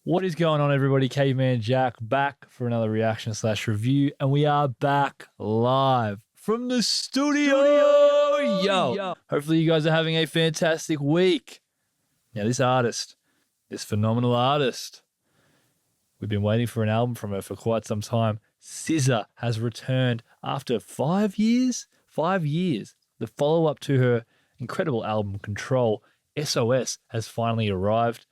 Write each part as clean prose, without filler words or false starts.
What is going on, everybody? Caveman Jack back for another reaction / review, and we are back live from the studio. Yo. Hopefully you guys are having a fantastic week. Now, this artist, this phenomenal artist, we've been waiting for an album from her for quite some time. SZA has returned after 5 years. 5 years. The follow-up to her incredible album, Ctrl, SOS, has finally arrived.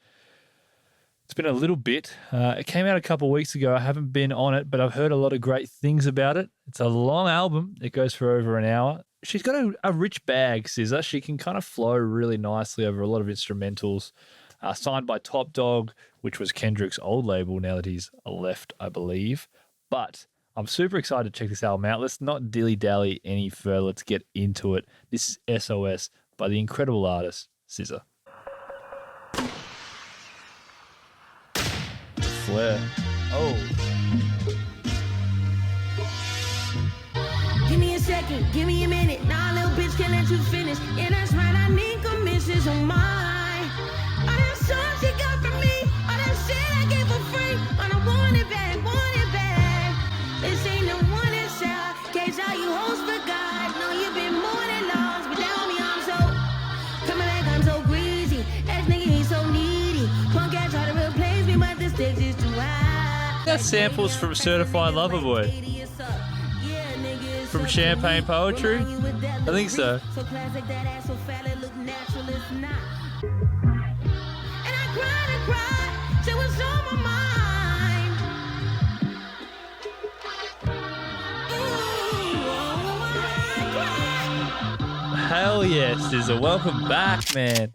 It's been a little bit. It came out a couple of weeks ago. I haven't been on it, but I've heard a lot of great things about it. It's a long album. It goes for over an hour. She's got a rich bag, SZA. She can kind of flow really nicely over a lot of instrumentals. Signed by Top Dog, which was Kendrick's old label, now that he's left, I believe. But I'm super excited to check this album out. Let's not dilly-dally any further. Let's get into it. This is SOS by the incredible artist, SZA. Flair. Oh. Give me a second, give me a minute. Nah, little bitch can't let you finish. Yeah, that's right, I need commissions on mine. All that songs she got from me, all that shit I gave for free. And I want it back, want it back. This ain't the one that's out. Case all you hoes forgot. No, you've been more than lost. Without me, I'm so coming like I'm so greasy. Ex nigga, he's so needy. Punk ass try to replace me, but the stakes is too high. Got samples from Certified Lover Boy. From Champagne Poetry? I think so. So classic that ass so fat it look natural, it's not. And I cried till it's on my mind. Hell yes, SZA. Welcome back, man.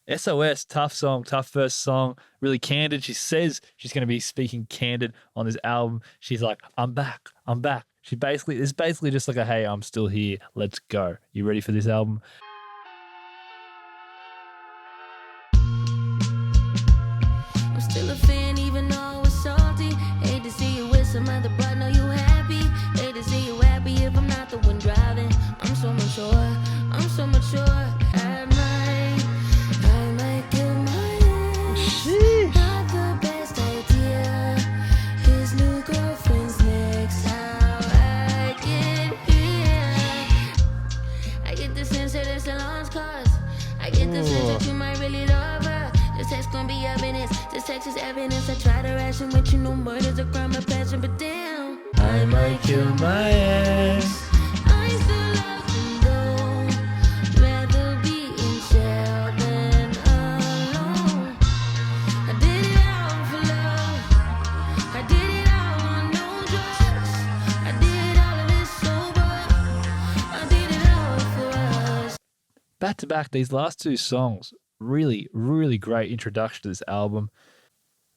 SOS, tough song, tough first song, really candid. She says she's going to be speaking candid on this album. She's like, I'm back, I'm back. It's basically just like a, hey, I'm still here, let's go. You ready for this album? I'm still a fan even though I was salty. Hate to see you with some other, but know you happy. Hate to see you happy if I'm not the one driving. I'm so mature, I'm so mature. I might kill my ex. Not the best idea. His new girlfriend's next. How I get here. I get the sense that it's a launch cost. I get the sense that you might really love her. This text gonna be evidence. This text is evidence. I try to ration with you. No murder's a crime of passion, but damn, I might kill my ex. I still love him though. Rather be in jail than alone. I did it all for love. I did it all on no drugs. I did all of this sober. I did it all for us. Back to back, these last two songs, really, really great introduction to this album.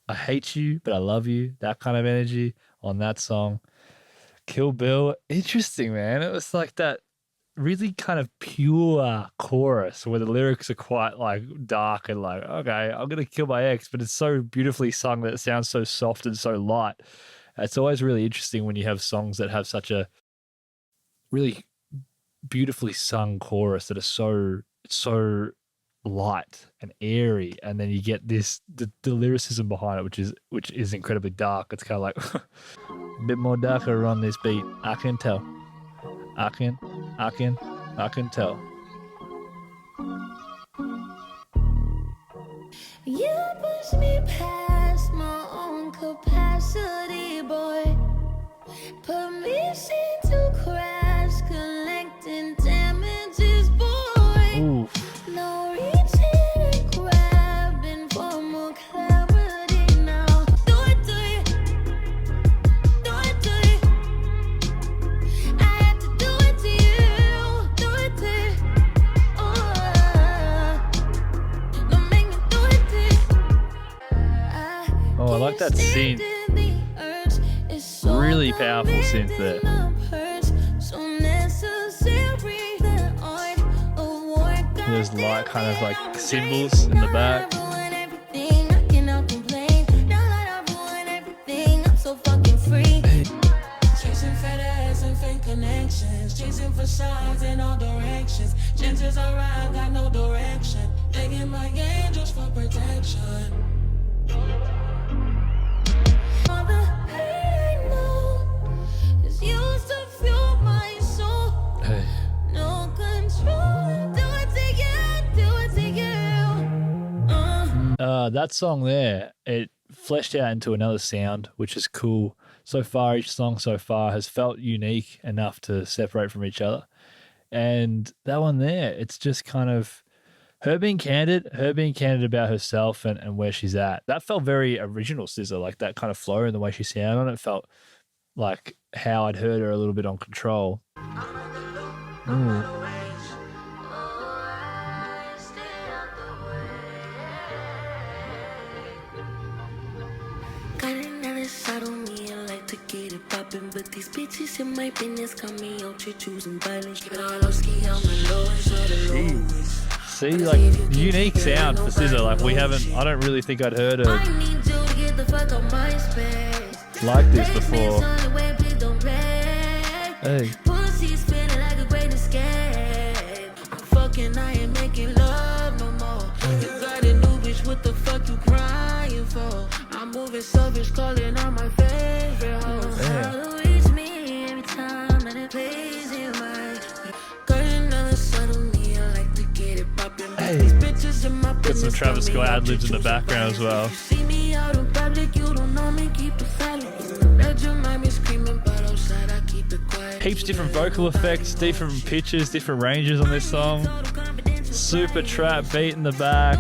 I hate you, but I love you. That kind of energy on that song. Kill Bill, interesting, man. It was like that really kind of pure chorus where the lyrics are quite like dark and like, okay, I'm going to kill my ex, but it's so beautifully sung that it sounds so soft and so light. It's always really interesting when you have songs that have such a really beautifully sung chorus that are so light and airy, and then you get this the lyricism behind it, which is incredibly dark. It's kind of like a bit more darker on this beat. I can tell. I can tell. You push me past my own capacity, boy. Permission to crash, collecting damages, boy. Ooh. No reaching and grabbing for more clarity now. Do it to you. Do it to you. I have to do it to you. Do it to you. Don't make me do it to you. Oh, I like that synth. Really powerful synth there. There's light kind of like cymbals in the back. Chasing fat ass and fake connections, chasing facades in all directions. Chances are I got no direction. Begging my angels for protection. that song there, it fleshed out into another sound, which is cool. So far, each song so far has felt unique enough to separate from each other. And that one there, it's just kind of her being candid about herself and where she's at. That felt very original SZA, like that kind of flow and the way she sounded on it felt like how I'd heard her a little bit on Ctrl. But these bitches in my business call me out to choosing violence. See, like unique sound for SZA. Like I don't really think I'd heard her like this before. Hey. Pussy spinning like a great escape. I'm fucking, I ain't making love no more. You got a new bitch, what the fuck you crying for? I'm moving selfish, calling on my favorite hoes. How reach me every time and it plays in my. Got another side of me, I like to get it poppin'. These bitches in my Got some Travis Scott ad-libs in the background as well. You see me out in public, you don't know me, keep it silent. That you might be screaming, but outside I keep it quiet. Heaps different vocal effects, different pitches, different ranges on this song. Super trap beat in the back.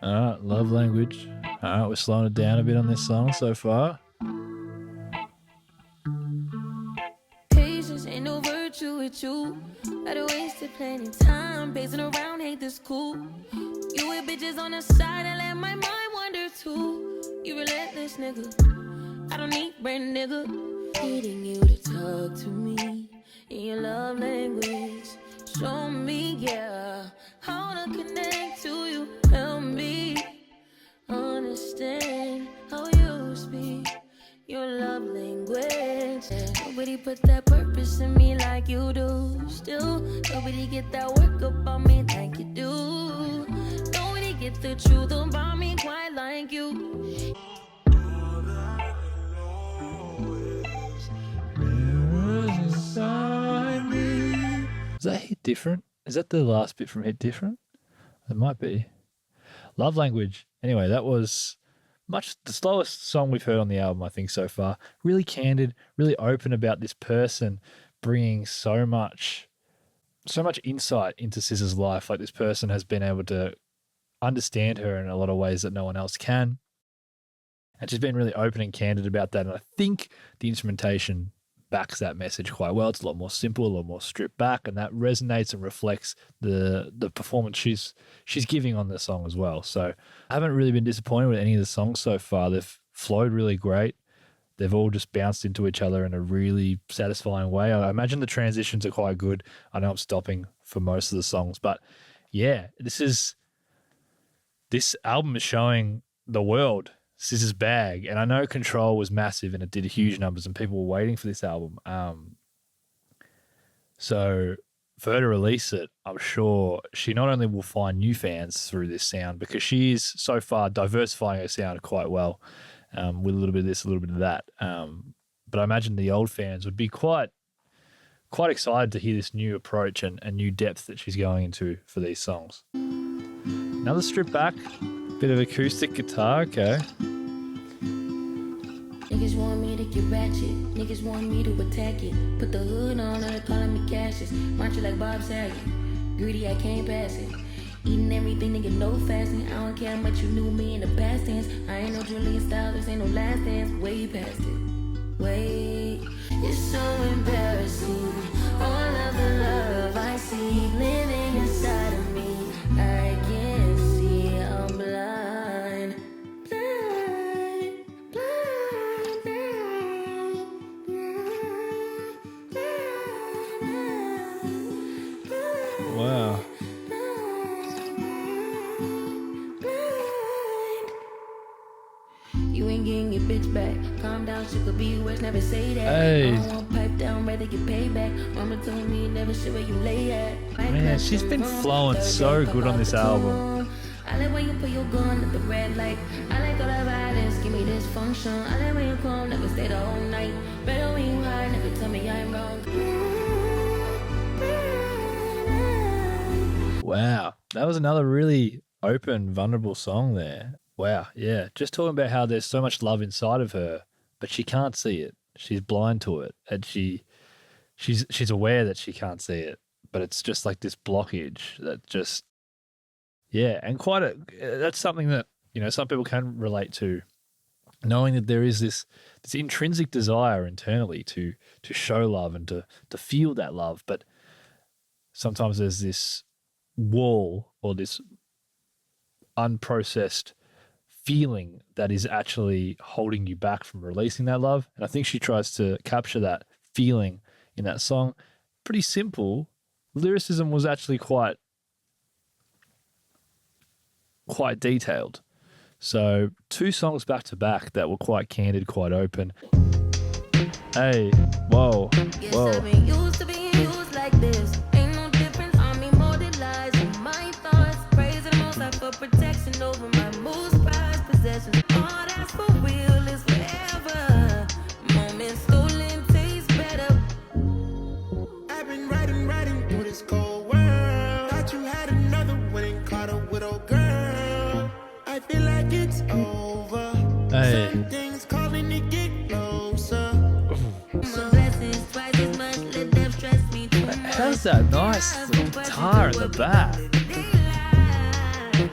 Alright, love language. Alright, we're slowing it down a bit on this song so far. Patience ain't no virtue with you. Gotta waste it plenty time, pacing around, hate this cool. You with bitches on the side, I let my mind wander too. You relentless nigga, I don't need brand nigga. Needing you to talk to me in your love language. Show me, yeah, how to connect to you. Help me understand how you speak your love language. Nobody put that purpose in me like you do. Still, nobody get that work up on me like you do. Nobody get the truth about me quite like you. Is that Hit Different? Is that the last bit from Hit Different? It might be. Love Language. Anyway, that was much the slowest song we've heard on the album, I think, so far. Really candid, really open about this person, bringing so much insight into SZA's life. Like, this person has been able to understand her in a lot of ways that no one else can. And she's been really open and candid about that. And I think the instrumentation backs that message quite well. It's a lot more simple, a lot more stripped back, and that resonates and reflects the performance she's giving on the song as well. So I haven't really been disappointed with any of the songs so far. They've flowed really great. They've all just bounced into each other in a really satisfying way. I imagine the transitions are quite good. I know I'm stopping for most of the songs, but yeah, this album is showing the world SZA's bag, and I know Ctrl was massive and it did huge numbers and people were waiting for this album. So for her to release it, I'm sure she not only will find new fans through this sound, because she is so far diversifying her sound quite well, with a little bit of this, a little bit of that. But I imagine the old fans would be quite excited to hear this new approach and new depth that she's going into for these songs. Another strip back. Bit of acoustic guitar, okay. Niggas want me to get ratchet. Niggas want me to attack it. Put the hood on and they're calling me Cassius. March it like Bob Saget. Greedy, I can't pass it. Eating everything, nigga, no fasting. I don't care how much you knew me in the past tense. I ain't no Julian Styles, this ain't no last dance. Way past it. Wait, it's so embarrassing. All of the love I see living inside of me. I can't see, I'm blind. Blind, blind, blind, blind. Wow. You ain't getting your bitch back. Calm down, she could be worse, never say that. Hey. I don't want pipe down, rather get paid back. Mama told me never shit where you lay at. Man, she's been flowing so good on this album. I like when you put your gun at the red light. I like all the violence, give me this dysfunction. I like when you calm, never stay the whole night. Better when you hide, never tell me I'm wrong. Wow, that was another really open, vulnerable song there. Wow, yeah, just talking about how there's so much love inside of her, but she can't see it. She's blind to it, and she's aware that she can't see it, but it's just like this blockage that just, yeah, and that's something that, you know, some people can relate to, knowing that there is this intrinsic desire internally to show love and to feel that love, but sometimes there's this wall or this unprocessed feeling that is actually holding you back from releasing that love. And I think she tries to capture that feeling in that song. Pretty simple. Lyricism was actually quite detailed. So 2 songs back to back that were quite candid, quite open. Hey, whoa, whoa. Yes, I've been used to being used like this. Ain't no difference on me, more than lies in my thoughts. Praising the most high for protection over my most prized possessions. All that's for real is forever. Moments stolen taste better. I've been riding through this cold world. Thought you had another one and caught a widow girl. I feel like it's over. Hey. Some things calling to get closer. My blessings twice as much, let them stress me too much. How's that nice little guitar in the back?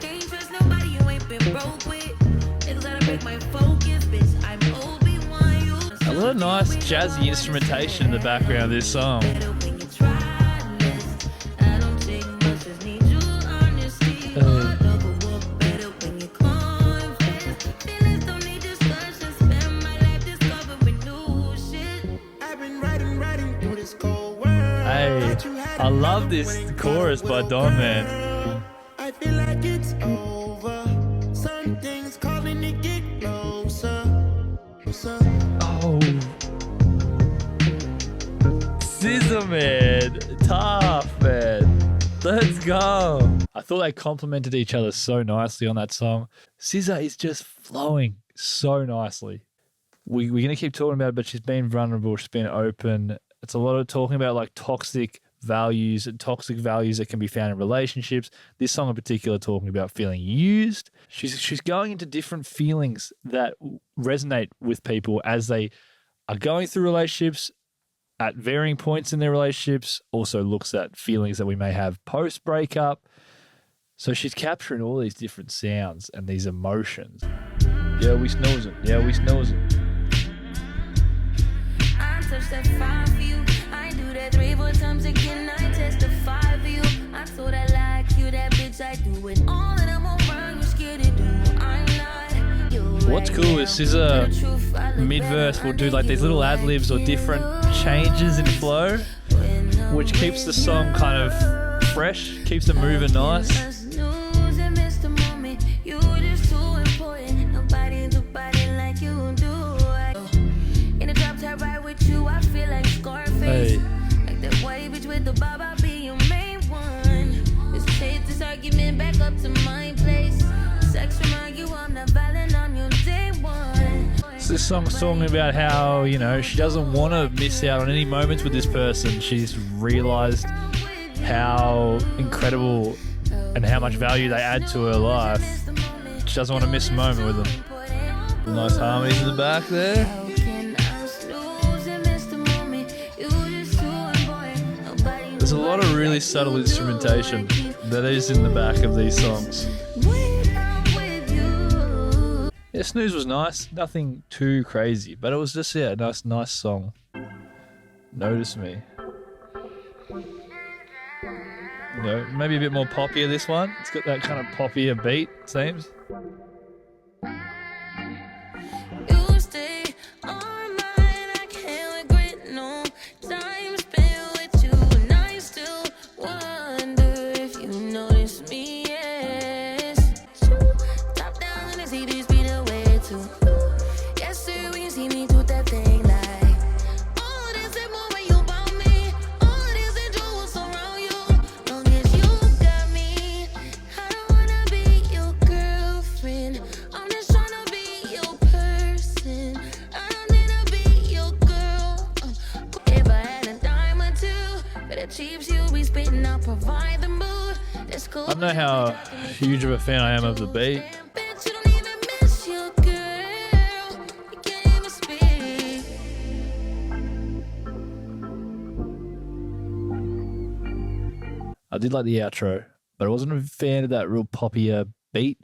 Can't trust nobody you ain't been broke with. Niggas gotta break my focus, bitch. I'm Obi-Wan, you. A little nice jazzy instrumentation in the background of this song. Better when you try less. I don't take much, just need you honesty. Love a walk better when you confess. Feelings don't need discussion. Spend my life discovering new shit. I've been riding through this cold world. Hey, I love this chorus by Don, man. I feel like it's over. Some things calling to get closer. Oh. SZA, man. Tough, man. Let's go. I thought they complemented each other so nicely on that song. SZA is just flowing so nicely. We're going to keep talking about it, but she's been vulnerable. She's been open. It's a lot of talking about like toxic values that can be found in relationships. This song in particular talking about feeling used. She's going into different feelings that resonate with people as they are going through relationships at varying points in their relationships. Also looks at feelings that we may have post breakup. So she's capturing all these different sounds and these emotions. Yeah, we snoozing. Yeah, we snoozing. I touch that fire for you. I do that 3-4 times again. I testify for you. I told I like you, that bitch. I do it all that I'm around. You scared to do. I'm not. You What's cool is SZA mid-verse will do like these little ad-libs or different changes in flow, which keeps the song kind of fresh, keeps it moving nice. Snooze and miss the moment. You just too important. Nobody do body like you do. In the drop top ride with you, I feel like Scarface. Hey. Like that white bitch with the bob, I'll be your main one. Let's take this argument back up to my place. Sex remind you I'm not violent on your day one. So this song's talking about how, you know, she doesn't want to miss out on any moments with this person. She's realized how incredible and how much value they add to her life. She doesn't want to miss a moment with them. Nice harmonies in the back there. How can I snooze and miss the moment? You just too important. Nobody There's a lot of really subtle instrumentation that is in the back of these songs. when I'm with you. Yeah, Snooze was nice. Nothing too crazy, but it was just, yeah, a nice song. Notice Me. You know, maybe a bit more poppier, this one. It's got that kind of poppier beat, it seems. You stay on mine, I can't regret no time spent with you, and I still wonder if you notice me. Yes, top down and I see this be the way to. Yes, sir, when you see me do that thing like, oh, this and more when you about me. Oh, this and jewels around you. Long as you got me, I don't wanna be your girl that cheap you'll be spitting, I'll provide the mood. It's cool. I don't know how huge of a fan I am of the beat. Bitch, you don't even miss your girl. You can't even speak. I did like the outro, but I wasn't a fan of that real poppier beat.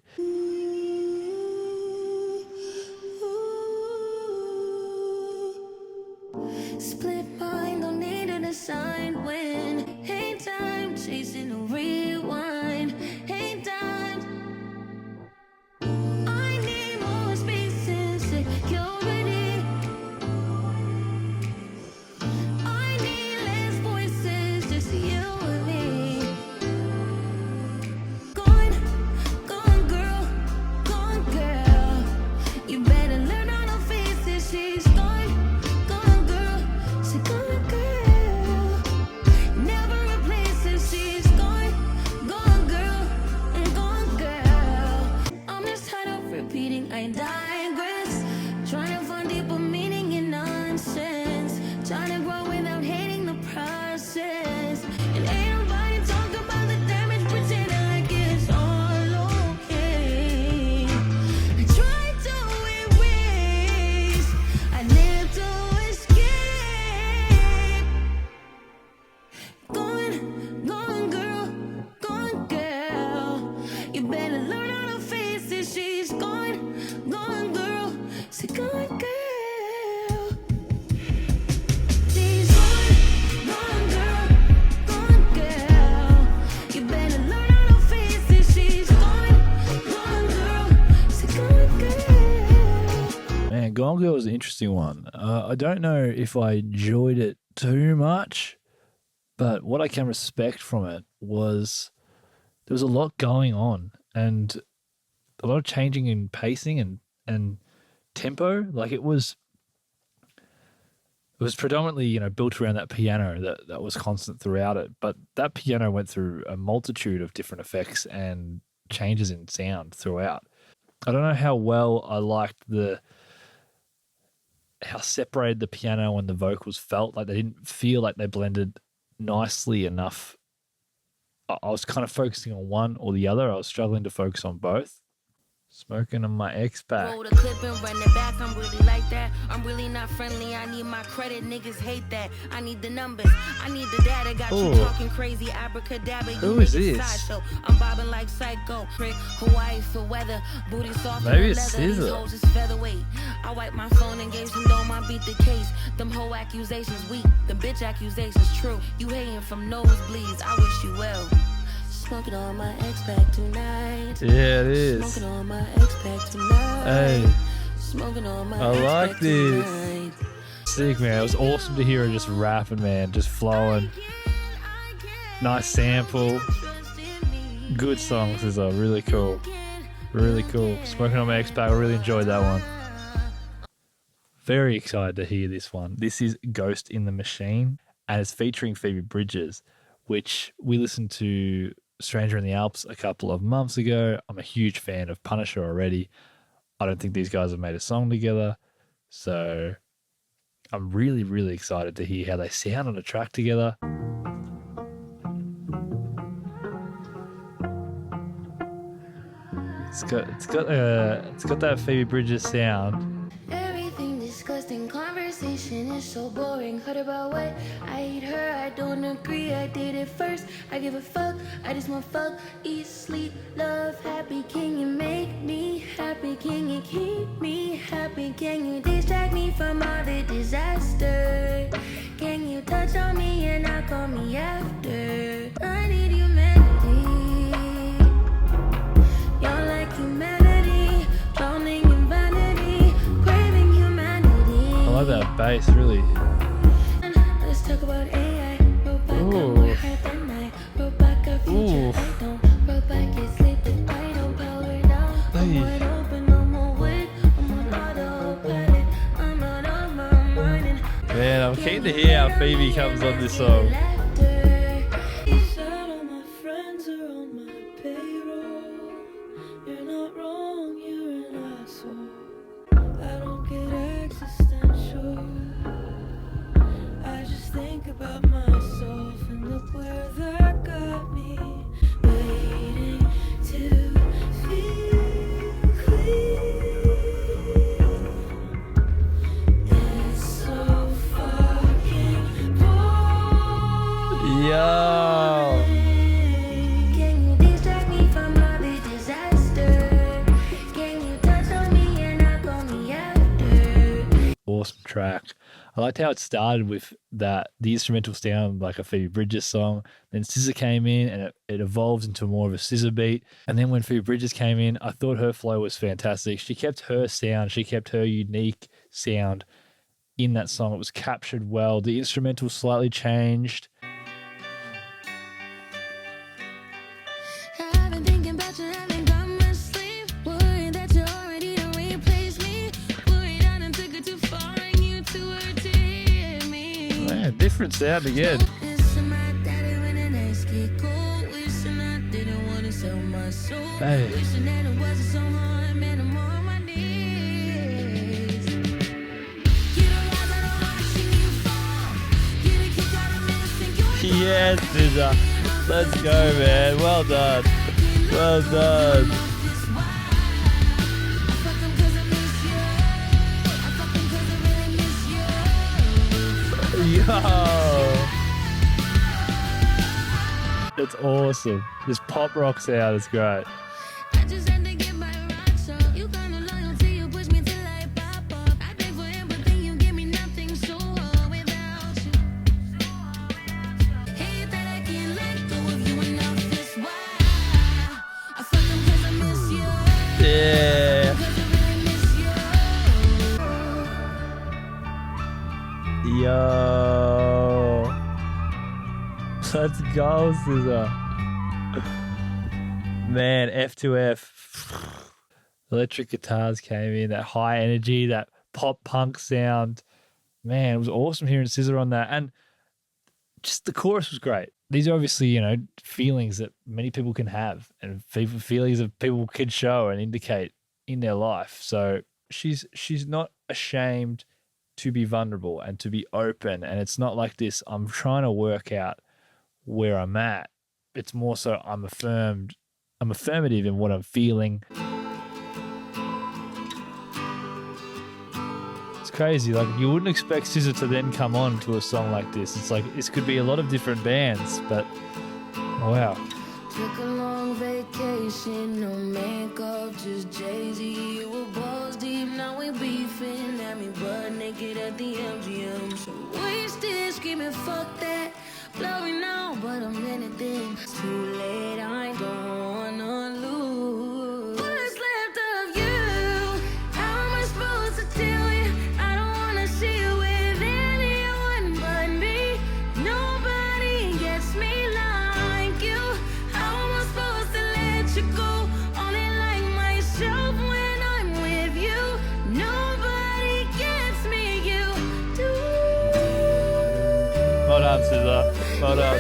Split mind, don't need an assigned win. Hate time, chasing a rewind. Hate time. I need more space and security. I need less voices, just you and me. Gone girl, gone girl. You better learn how to face it. She's gone girl. She's gone girl. Never replace her. She's gone girl, and gone girl. I'm just tired of repeating. I digress. Trying to find deeper meaning in nonsense. Trying to grow without hating the process. And ain't nobody talking about the damage, pretending like it's all okay. I tried to erase, I live to escape. Gone girl. You better learn how to face it. She's gone girl. She's gone girl. She's gone girl. You better learn how to face it. She's gone girl. She's gone girl. Man, Gone Girl was an interesting one. I don't know if I enjoyed it too much, but what I can respect from it was there was a lot going on and a lot of changing in pacing and tempo. Like it was predominantly, you know, built around that piano that was constant throughout it. But that piano went through a multitude of different effects and changes in sound throughout. I don't know how well I liked how separated the piano and the vocals felt. Like they didn't feel like they blended nicely enough. I was kind of focusing on one or the other. I was struggling to focus on both. Smoking on my X-Pack. Roll the clip and run it back. I'm really like that. I'm really not friendly. I need my credit. Niggas hate that. I need the numbers. I need the data. Got you talking crazy. Abracadabra. Who is this? Sideshow. I'm bobbing like psycho. Prick. Hawaii for weather. Booty soft. Maybe and it's leather. These SZA. hoes is featherweight. I wipe my phone and gave some dome. I beat the case. Them whole accusations weak. Them bitch accusations true. You hating from nosebleeds. I wish you well. Smoking on my X-Pack tonight. Yeah, it is. Smoking on my X-Pack tonight. Hey, Smoking on my I like X-Pack this. tonight. Sick, man. It was awesome to hear her just rapping, man. Just flowing. Nice sample. Good songs, SZA. Really cool. Really cool. Smoking on my X-Pack. I really enjoyed that one. Very excited to hear this one. This is Ghost in the Machine, and it's featuring Phoebe Bridgers, which we listened to Stranger in the Alps a couple of months ago. I'm a huge fan of Punisher already. I don't think these guys have made a song together. So I'm really, really excited to hear how they sound on a track together. It's got that Phoebe Bridgers sound. Everything disgusting, conversation is so boring. Heard about what? I hate her, I don't agree. I did it first, I give a fuck. I just want fuck, eat, sleep, love, happy. Can you make me happy? Can you keep me happy? Can you distract me from all the disaster? Can you touch on me and not call me after? I need humanity. You're like humanity, drowning in vanity, craving humanity. I love that bass, really. Let's talk about AI. Roll back, I'm more high than night. Roll back, our future, I don't. Roll back, get sleep, then I don't power down. I'm wide open, no more wait. I'm on autopilot. I'm not on my mind. Man, I'm keen to hear how Phoebe comes on this song. All my friends are on my payroll. You're not wrong, you're an asshole. I don't get existential. I just think about myself and the Yo. Can you distract me from my big disaster? Can you touch on me and knock on me after? Awesome track. I liked how it started with that the instrumental sound like a Phoebe Bridgers song. Then SZA came in and it evolved into more of a SZA beat. And then when Phoebe Bridgers came in, I thought her flow was fantastic. She kept her sound. She kept her unique sound in that song. It was captured well. The instrumental slightly changed. I've been thinking about you, haven't got much sleep. Worried that you already done replaced me. Worried I done took it too far and you too hurt to hear me. Man, different sound again. Wishing my daddy when the nights get cold. Wishing I didn't want to sell my soul. Hey. Wishing that it wasn't so hard, man, I'm on my knees. You don't rise out of watching you fall. Get a kick out of missing your Yes, SZA. Let's go, man. Well done. Well done. This why I fuck 'em 'cause I miss you. I fuck 'em 'cause I really miss you. Yo. That's awesome. This pop rock sound is great. I just had to get my rocks off. You kinda loyal till you push me till I pop off. I pay for everything, you give me nothing so hard without you. Hate that I can't let go of you enough. That's why I fuck 'em 'cause I miss you. Yeah. 'Cause I really miss you. Yo. Let's go, SZA. Man, F2F. Electric guitars came in, that high energy, that pop punk sound. Man, it was awesome hearing SZA on that. And just the chorus was great. These are obviously, feelings that many people can have and feelings that people can show and indicate in their life. So she's not ashamed to be vulnerable and to be open. And it's not like this, I'm trying to work out where I'm at. It's more so I'm affirmative in what I'm feeling. It's crazy. Like, you wouldn't expect SZA to then come on to a song like this. It's like this could be a lot of different bands, but wow. Took a long vacation, no makeup, just Jay-Z. You were balls deep, now we beefing. Had me butt naked at the MGM. So wasted, screaming, fuck that. Blowing now, but I'm in it then. It's too late, I don't wanna lose. What's left of you? How am I supposed to tell you? I don't wanna see you with anyone but me. Nobody gets me like you. How am I supposed to let you go? Only like myself when I'm with you. Nobody gets me, you do. Well done, SZA. Well done.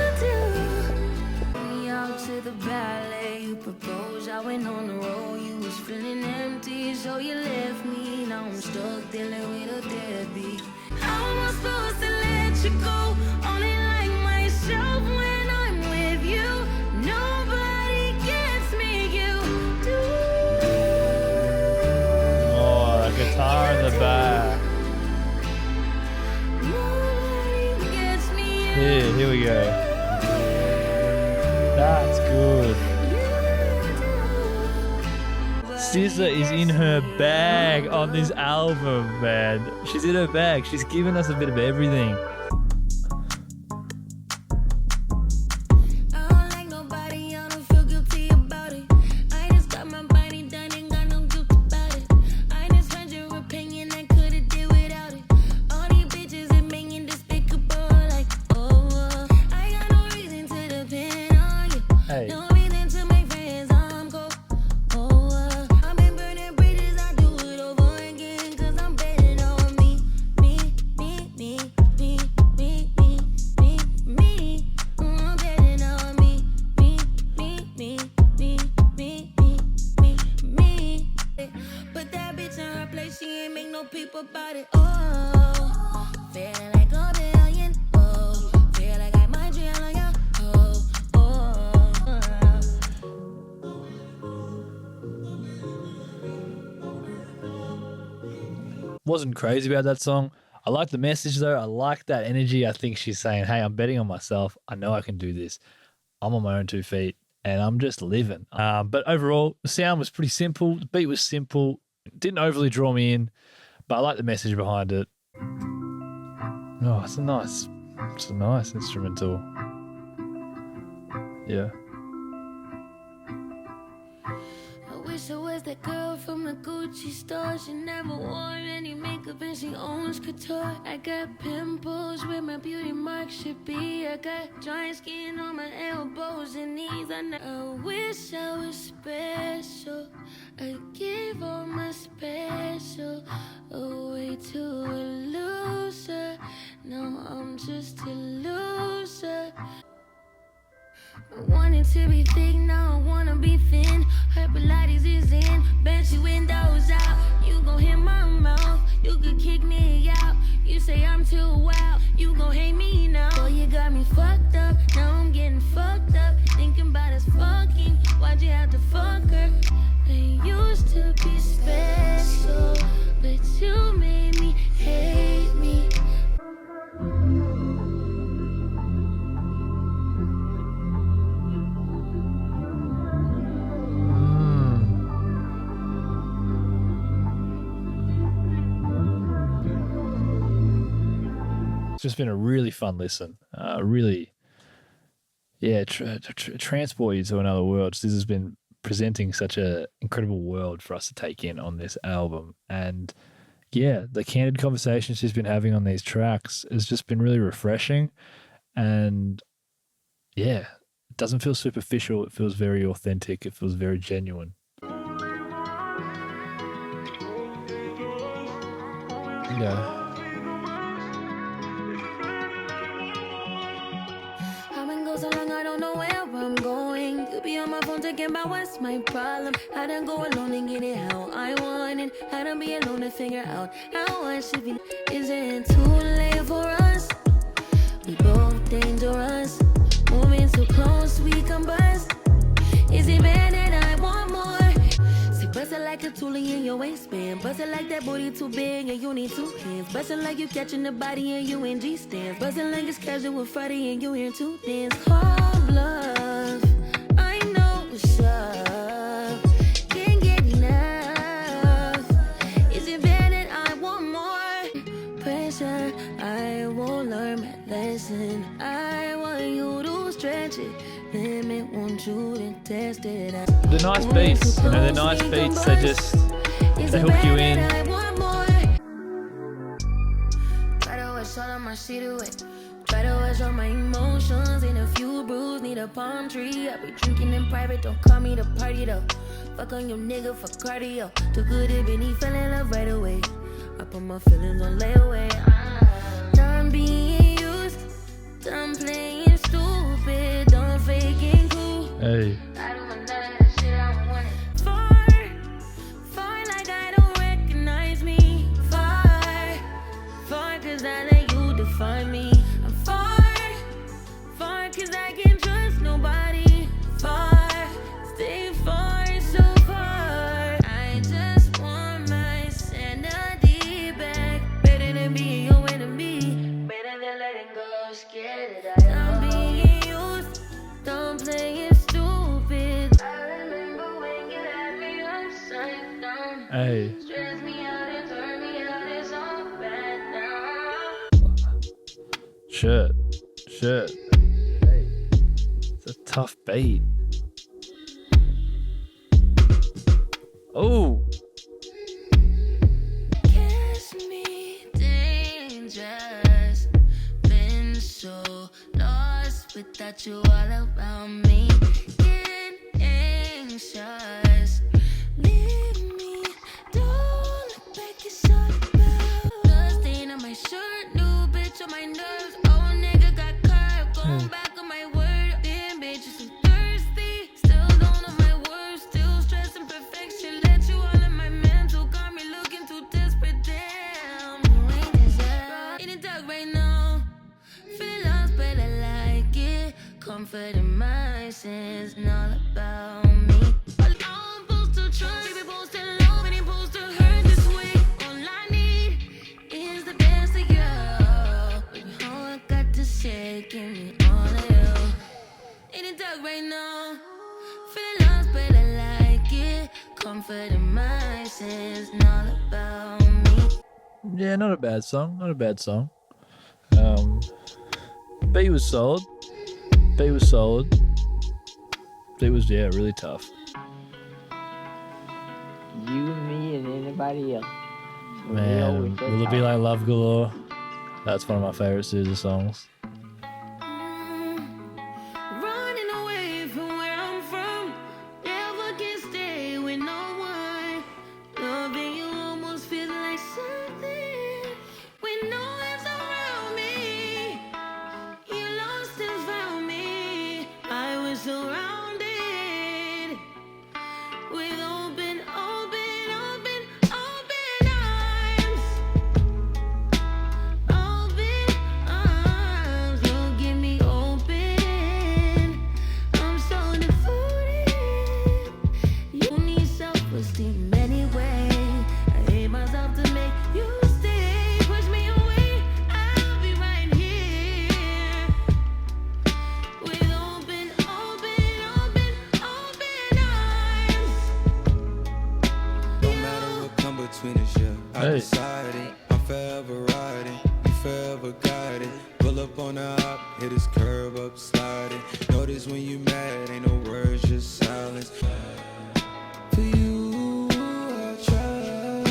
We out to the ballet, you proposed, I went on the road, you was feeling empty, so you left me, now I'm stuck dealing with a deadbeat. How am I supposed to let you go? Only like myself when I'm with you. Nobody gets me, you do. Oh, the guitar in the back. Nobody gets me, you Here we go. That's good. SZA is in her bag on this album, man. She's in her bag. She's giving us a bit of everything. I don't like nobody, I don't feel guilty about it. I just got my body done and got no guilt about it. I just heard your opinion, I couldn't deal without it. All these bitches are mean despicable, like, I got no reason to depend on you. Hey. No reason to make friends, I'm cold. I've been burning bridges, I do it over again, 'cause I'm betting on me. I'm betting on me. Put that bitch in her place, she ain't make no peep about it. Oh, feeling like a billion. Oh, feel like I might jail on ya. Wasn't crazy about that song. I like the message though. I like that energy. I think she's saying, hey, I'm betting on myself. I know I can do this. I'm on my own 2 feet and I'm just living. But overall, the sound was pretty simple. The beat was simple. It didn't overly draw me in, but I like the message behind it. Oh, it's a nice instrumental. Yeah. I wish I was that girl from the Gucci store. She never wore any makeup and she owns couture. I got pimples where my beauty mark should be. I got dry skin on my elbows and knees. I wish I was special. I gave all my special away to a loser. Now I'm just a loser. Wanting to be thick, now I wanna be thin. Her Pilates is in, bet you windows out. You gon' hit my mouth, you could kick me out. You say I'm too wild, you gon' hate me now. Boy, you got me fucked up, now I'm getting fucked up. Thinking about us fucking, why'd you have to fuck her? I used to be special, but you made me hate me. Just been a really fun listen. Transport you to another world. This has been presenting such an incredible world for us to take in on this album. And yeah, the candid conversations she's been having on these tracks has just been really refreshing. And yeah, it doesn't feel superficial. It feels very authentic. It feels very genuine. Yeah. So long I don't know where I'm going. You be on my phone talking about what's my problem. I done go alone and get it how I want it. I done be alone to figure out how I should be. Is it too late for us? We both dangerous. Moving so close we combust. Is it bad that I want more? Say bust it like a toolie in your waistband. Bust it like that booty too big and you need 2 hands. Bust it like you catching the body and you in G stands. Bust it like it's casual with Friday and you here to dance. Call bluff, I know what's up. Can't get enough. Is it bad that I want more? Pressure, I won't learn my lesson. I want you to stretch it. Limit, want you to test it out. The nice beats, you know, the nice beats, they hook you in. Try to wash all of my shit away. Try to wash all my emotions in a few brews. Need a palm tree. I be drinking in private, don't call me to party though. Fuck on your nigga for cardio. Too good if he fell in love right away. I put my feelings on layaway. Done being used, done playing stupid, done faking cool. Hey. I don't want none of that shit, I don't want it. Far like I don't recognize me. Far cause I let you define me. I'm far cause I can't trust nobody. Far, stay far, so far. I just want my sanity back. Better than being your enemy. Better than letting go, scared that I'm being used. Don't play it stupid. I remember when you had me upside down. Hey. Stress me out and turn me out, it's all bad now. Shit. Hey. It's a tough beat. Oh. Kiss me dangerous. Been so lost without you all around me. Get anxious. Leave me. Don't look back, it's all about. Blood stain on my shirt, new bitch on my nerves. Old nigga got curved, going back on my word. Damn bitch, you so thirsty. Still don't know my words, still stressing perfection. Let you all in my mental, got me looking too desperate. Damn, you ain't deserve. In the dark right now, feeling lost, but I like it. Comfort in my sins, and all about me. I'm supposed to trust, baby, supposed to love, and supposed to hurt this way. All I need is the best of you. shaking me all of you. In the dark right now, feeling lost, but I like it. Comfort in my sins, and all about me. Yeah, not a bad song. Not a bad song. B was solid. B was solid. B was, yeah, really tough. You, me, and anybody else. So Man, will it be like Love Galore? That's one of my favorite SZA songs. Running away from where I'm from, never can stay with no one. Loving you almost feels like something when no one's around me. You lost and found me. I was surrounded with open arms. Open arms, you give me open. I'm so devoted. You need self-esteem anyway. I hate myself to make you stay. Push me away, I'll be right here. With open arms. No matter what come between us, yeah. I Hey. decided I'm forever riding, you forever guiding. Pull up on the hop, hit his curb up, sliding. Notice when you mad, ain't no words, just silence. For you, I try.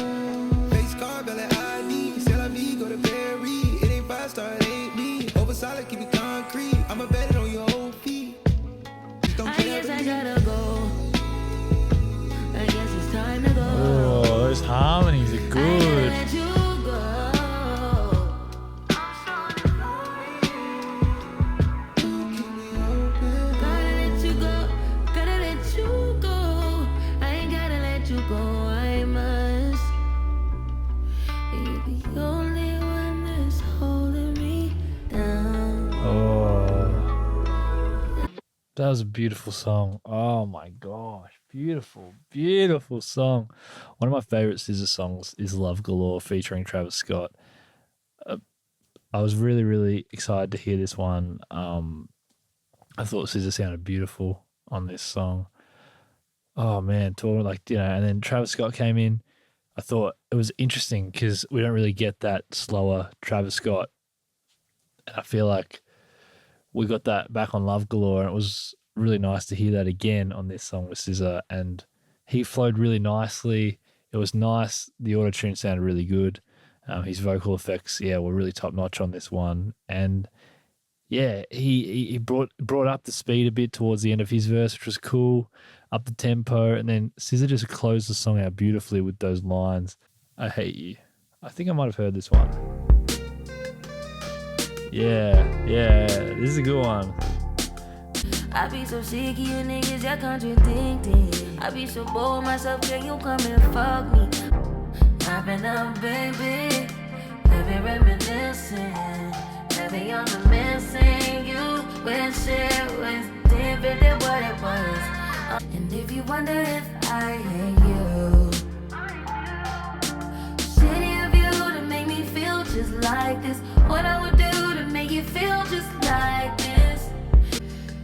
Face card, belly, I need. Sell me, go to Perry. It ain't 5-star, it ain't me. Over solid, keep it concrete. I'ma bet it on your old feet. Just don't I care guess I about me. gotta go. I guess it's time to go. Oh, those harmonies are I gotta good. let you go. Gotta let you go. Gotta let you go. I ain't gotta let you go. I must. You're the only one that's holding me down. Oh, that was a beautiful song. Oh my gosh, beautiful, beautiful song. One of my favorite SZA songs is Love Galore featuring Travis Scott. I was really, really excited to hear this one. I thought SZA sounded beautiful on this song. Oh man, talking like, you know, and then Travis Scott came in. I thought it was interesting because we don't really get that slower Travis Scott. And I feel like we got that back on Love Galore, and it was really nice to hear that again on this song with SZA. And he flowed really nicely. It was nice. The auto-tune sounded really good. His vocal effects, yeah, were really top notch on this one. And yeah, he brought up the speed a bit towards the end of his verse, which was cool, up the tempo. And then SZA just closed the song out beautifully with those lines. I hate you. I think I might have heard this one. Yeah, this is a good one. I be so sick of you niggas, you're contradicting. I be so bored myself, can you come and fuck me? I've been up, baby, heavy reminiscing, heavy on the missing. You wish it was different than what it was. And if you wonder if I hate you, shitty of you to make me feel just like this. What I would do to make you feel just like this.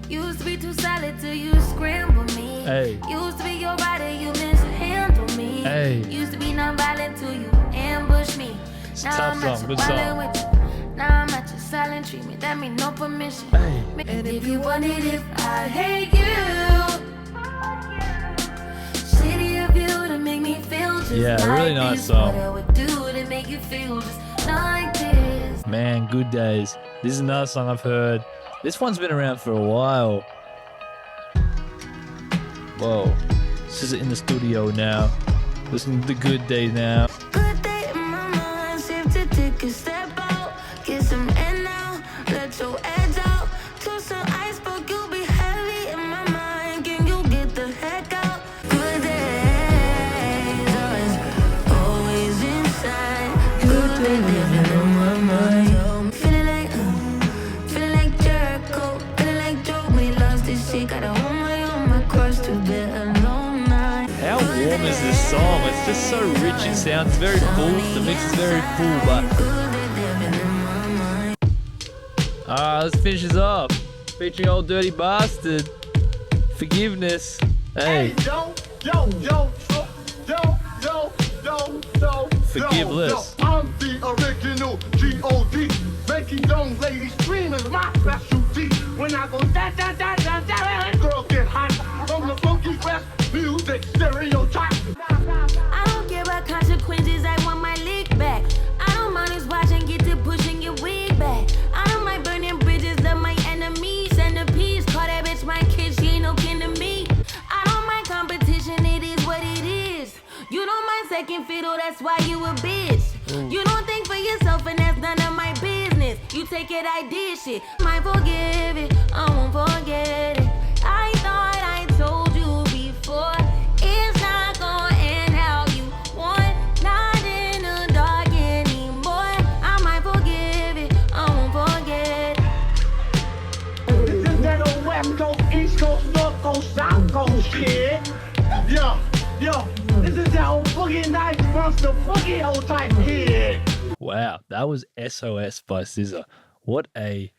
Used to be too solid till you scramble me. Hey. Used to be your rider, you mishandle me. Hey. Used to be non-violent till you ambush me. It's a Now tough I'm at song, your good song. wallet with you. Now I'm at your silent treatment, that mean no permission. Hey. And if you wanted, if I hate you, shitty of you to make me feel just Yeah, like really nice this. song. What I would do to make you feel just like this. Man, good days. This is another song I've heard. This one's been around for a while. Whoa. This is in the studio now. Listen to the good days now. Good day in my mind, safe to take a step out. Get some air now, let your edge out. To some iceberg, you'll be heavy in my mind. Can you get the heck out? Good days, always inside. Good day living on my mind. Feeling like Jericho, feeling like Joe. We lost this shit, gotta hold my own, my cross to bear alone night. How warm is this song? It's just so rich. It sounds very full. The mix is very full, but Let's finish this off. Featuring Old Dirty Bastard. Forgiveness. Hey. Forgiveless. I'm the original G.O.D. Making young ladies scream is my specialty. When I go da da da da da, girls get hot from the funky fresh music stereotype. I don't care about consequences, I want my lick back. I don't mind us watching, get to pushing your wig back. I don't mind burning bridges of my enemies. Send a piece, call that bitch my kid, she ain't no kin to me. I don't mind competition, it is what it is. You don't mind second fiddle, that's why you a bitch. You don't think for yourself and that's none of my business. You take it, I did shit. Might forgive it, I won't forget it. I thought I told you before, it's not gonna end how you want. Not in the dark anymore. I might forgive it, I won't forget it. This is that old West Coast, East Coast, North Coast, South Coast shit. Yo, this is that old boogie nights monster boogie old type kid. Wow, that was SOS by SZA. What an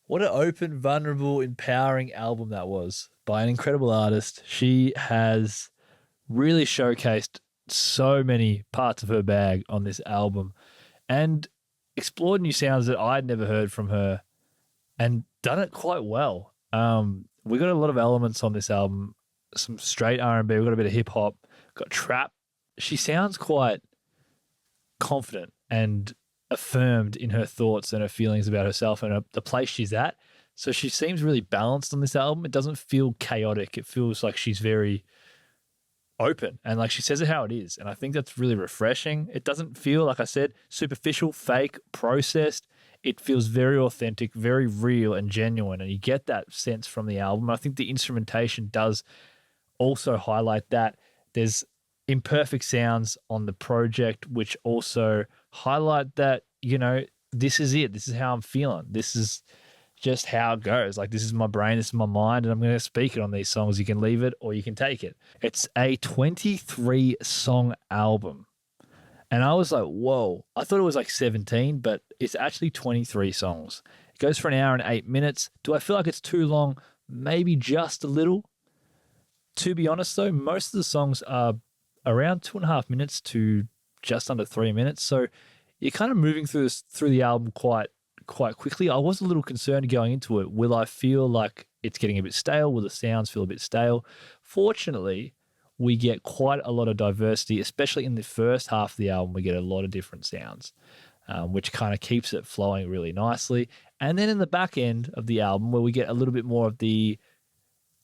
open, vulnerable, empowering album that was by an incredible artist. She has really showcased so many parts of her bag on this album and explored new sounds that I'd never heard from her and done it quite well. We got a lot of elements on this album, some straight R&B, we got a bit of hip hop, got trap. She sounds quite confident and affirmed in her thoughts and her feelings about herself and the place she's at. So she seems really balanced on this album. It doesn't feel chaotic. It feels like she's very open and like she says it how it is. And I think that's really refreshing. It doesn't feel, like I said, superficial, fake, processed. It feels very authentic, very real and genuine. And you get that sense from the album. I think the instrumentation does also highlight that. There's imperfect sounds on the project, which also highlight that, you know, this is it. This is how I'm feeling. This is just how it goes. Like, this is my brain, this is my mind, and I'm going to speak it on these songs. You can leave it or you can take it. It's a 23-song album. And I was like, whoa. I thought it was like 17, but it's actually 23 songs. It goes for 1 hour and 8 minutes. Do I feel like it's too long? Maybe just a little. To be honest, though, most of the songs are around 2.5 minutes to just under 3 minutes. So you're kind of moving through the album quite quickly. I was a little concerned going into it. Will I feel like it's getting a bit stale? Will the sounds feel a bit stale? Fortunately, we get quite a lot of diversity, especially in the first half of the album. We get a lot of different sounds, which kind of keeps it flowing really nicely. And then in the back end of the album, where we get a little bit more of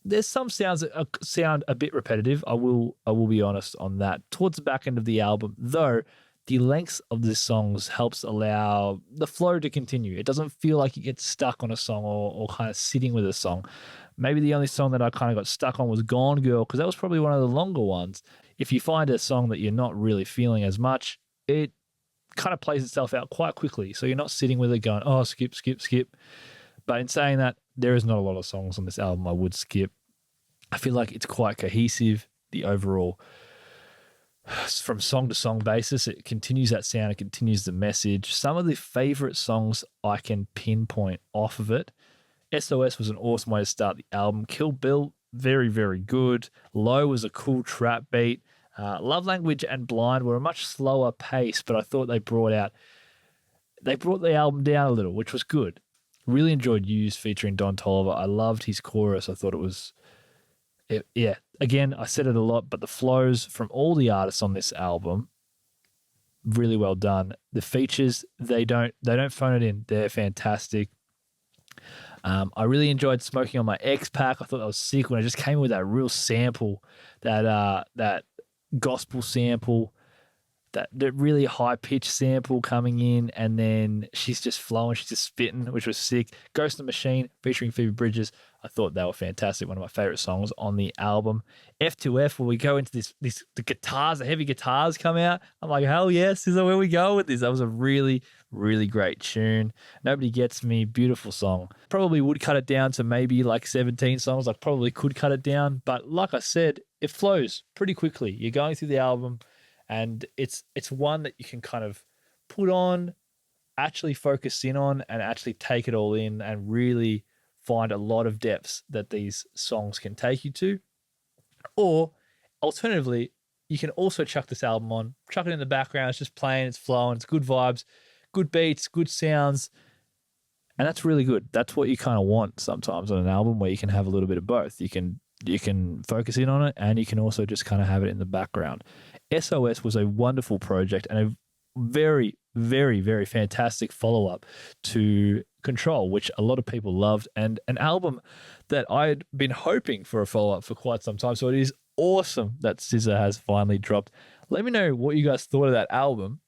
there's some sounds that sound a bit repetitive. I will be honest on that. Towards the back end of the album, though, the length of the songs helps allow the flow to continue. It doesn't feel like you get stuck on a song or kind of sitting with a song. Maybe the only song that I kind of got stuck on was Gone Girl, because that was probably one of the longer ones. If you find a song that you're not really feeling as much, it kind of plays itself out quite quickly. So you're not sitting with it going, oh, skip. But in saying that, there is not a lot of songs on this album I would skip. I feel like it's quite cohesive. The overall, from song to song basis, it continues that sound, it continues the message. Some of the favorite songs I can pinpoint off of it. SOS was an awesome way to start the album. Kill Bill, very, very good. Low was a cool trap beat. Love Language and Blind were a much slower pace, but I thought they brought the album down a little, which was good. Really enjoyed Use featuring Don Toliver. I loved his chorus. I thought it was, yeah. Again, I said it a lot, but the flows from all the artists on this album, really well done. The features, they don't phone it in. They're fantastic. I really enjoyed Smoking on My X Pack. I thought that was sick when it just came with that real sample, that gospel sample, that really high-pitched sample coming in, and then she's just flowing, she's just spitting, which was sick. Ghost in the Machine featuring Phoebe Bridges, I thought they were fantastic, one of my favorite songs on the album. F2F, where we go into the guitars, the heavy guitars come out. I'm like, hell yes, this is where we go with this. That was a really, really great tune. Nobody Gets Me, beautiful song. Probably would cut it down to maybe like 17 songs. I probably could cut it down, but like I said, it flows pretty quickly. You're going through the album, and it's one that you can kind of put on actually focus in on and actually take it all in and really find a lot of depths that these songs can take you to. Or alternatively, you can also chuck this album on, chuck it in the background. It's just playing, it's flowing, it's good vibes, good beats, good sounds. And that's really good. That's what you kind of want sometimes on an album, where you can have a little bit of both. You can focus in on it, and you can also just kind of have it in the background. SOS was a wonderful project and a very, very, very fantastic follow-up to Ctrl, which a lot of people loved, and an album that I'd been hoping for a follow-up for quite some time. So it is awesome that SZA has finally dropped. Let me know what you guys thought of that album.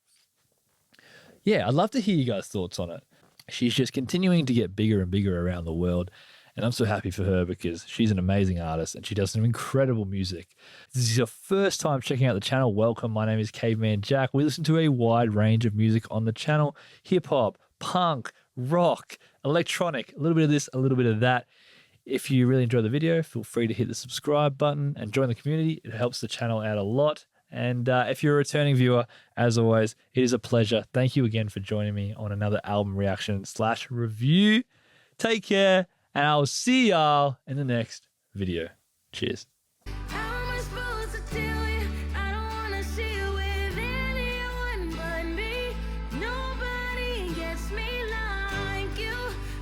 Yeah, I'd love to hear you guys' thoughts on it. She's just continuing to get bigger and bigger around the world, and I'm so happy for her because she's an amazing artist and she does some incredible music. If this is your first time checking out the channel, welcome. My name is Caveman Jack. We listen to a wide range of music on the channel: hip-hop, punk, rock, electronic, a little bit of this, a little bit of that. If you really enjoyed the video, feel free to hit the subscribe button and join the community. It helps the channel out a lot. And if you're a returning viewer, as always, it is a pleasure. Thank you again for joining me on another album reaction / review. Take care, and I'll see y'all in the next video. Cheers.